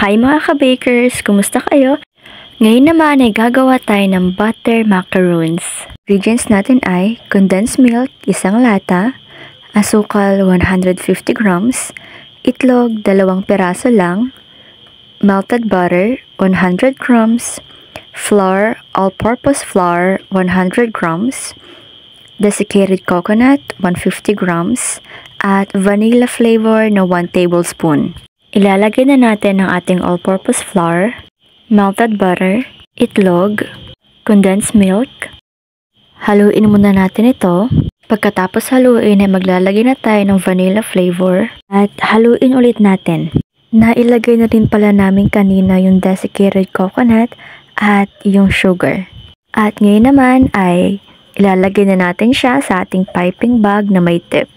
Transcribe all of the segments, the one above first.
Hi mga ka-bakers! Kumusta kayo? Ngayon naman ay gagawa tayo ng butter macaroons. Ingredients natin ay condensed milk, 1 lata, asukal 150 grams, itlog 2 piraso lang, melted butter 100 grams, flour, all-purpose flour 100 grams, desiccated coconut 150 grams, at vanilla flavor na 1 tablespoon. Ilalagay na natin ang ating all-purpose flour, melted butter, itlog, condensed milk. Haluin muna natin ito. Pagkatapos haluin ay maglalagay na tayo ng vanilla flavor at haluin ulit natin. Nailagay na rin pala namin kanina yung desiccated coconut at yung sugar. At ngayon naman ay ilalagay na natin siya sa ating piping bag na may tip.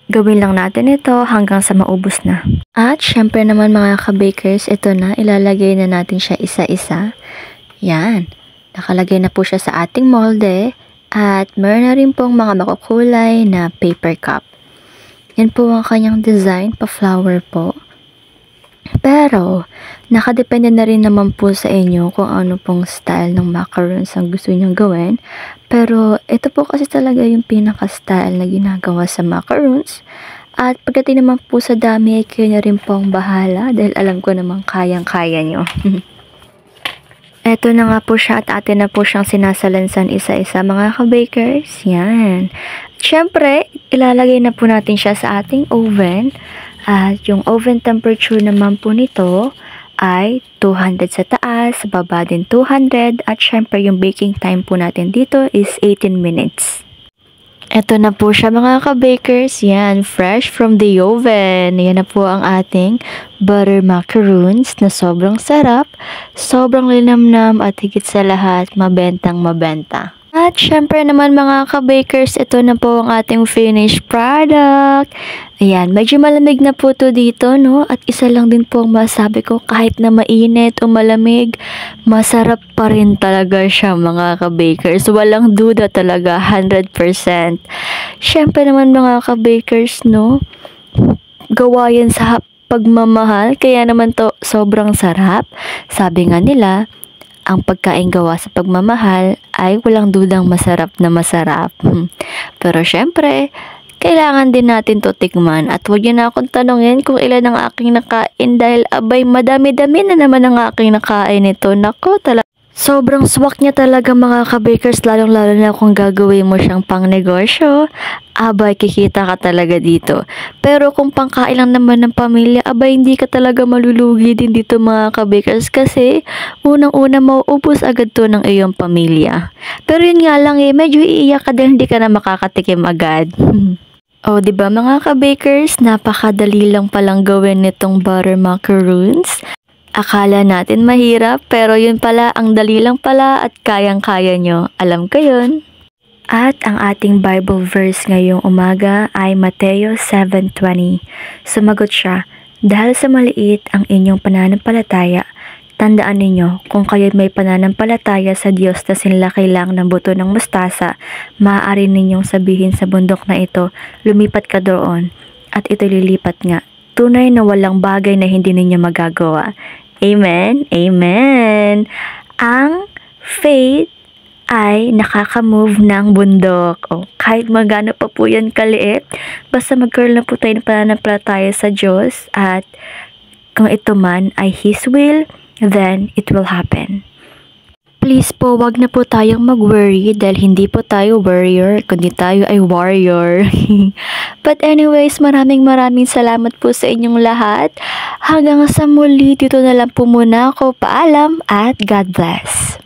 Gawin lang natin ito hanggang sa maubos na. At syempre naman mga ka-bakers, ito na, ilalagay na natin siya isa-isa. Yan, nakalagay na po siya sa ating molde at meron na rin pong mga makukulay na paper cup. Yan po ang kanyang design, pa-flower po. Pero, nakadepende na rin naman po sa inyo kung ano pong style ng macarons ang gusto nyong gawin. Pero, ito po kasi talaga yung pinaka-style na ginagawa sa macarons. At pagdating naman po sa dami, kayo na rin po ang bahala dahil alam ko namang kayang-kaya nyo. Ito na nga po siya at atin na po siyang sinasalansan isa-isa mga ka-bakers. Yan. Siyempre, ilalagay na po natin siya sa ating oven. At yung oven temperature naman po nito ay 200 sa taas, sa baba din 200. At syempre yung baking time po natin dito is 18 minutes. Ito na po siya mga ka-bakers. Yan, fresh from the oven. Yan na po ang ating butter macaroons na sobrang sarap, sobrang linamnam at higit sa lahat, mabentang mabenta. At syempre naman mga ka-bakers, ito na po ang ating finished product. Ayan, medyo malamig na po to dito, no? At isa lang din po ang masabi ko, kahit na mainit o malamig, masarap pa rin talaga siya mga ka-bakers. Walang duda talaga, 100%. Syempre naman mga ka-bakers, no? Gawa yan sa pagmamahal, kaya naman to sobrang sarap. Sabi nga nila, ang pagkain gawa sa pagmamahal ay walang dudang masarap na masarap. Pero syempre, kailangan din natin to tikman. At huwag niyo na akong tanongin kung ilan ang aking nakain dahil abay madami-dami na naman ang aking nakain nito. Nako, talaga. Sobrang swak niya talaga mga ka-bakers, lalong-lalo na kung gagawin mo siyang pang negosyo. Abay, kikita ka talaga dito. Pero kung pangkain lang naman ng pamilya, abay, hindi ka talaga malulugi din dito mga ka-bakers kasi unang-una mauubos agad to ng iyong pamilya. Pero yun nga lang medyo iiyak ka din, hindi ka na makakatikim agad. O, diba mga ka-bakers, napakadali lang palang gawin nitong butter macaroons. Akala natin mahirap, pero yun pala, ang dali lang pala at kayang-kaya nyo. Alam ko yun. At ang ating Bible verse ngayong umaga ay Mateo 7:20. Sumagot siya, dahil sa maliit ang inyong pananampalataya, tandaan ninyo, kung kayo may pananampalataya sa Diyos na sinlaki lang ng buto ng mustasa, maaari ninyong sabihin sa bundok na ito, lumipat ka doon, at ito lilipat nga. Tunay na walang bagay na hindi ninyo magagawa. Amen? Amen! Ang faith ay nakaka-move ng bundok. O, kahit magano pa po yan kaliit, basta magkaroon na po tayo ng pananampalataya sa Diyos at kung ito man ay His will, then it will happen. Please po, wag na po tayong mag-worry dahil hindi po tayo warrior, kundi tayo ay warrior. But anyways, maraming salamat po sa inyong lahat. Hanggang sa muli, dito na lang po muna ako. Paalam at God bless.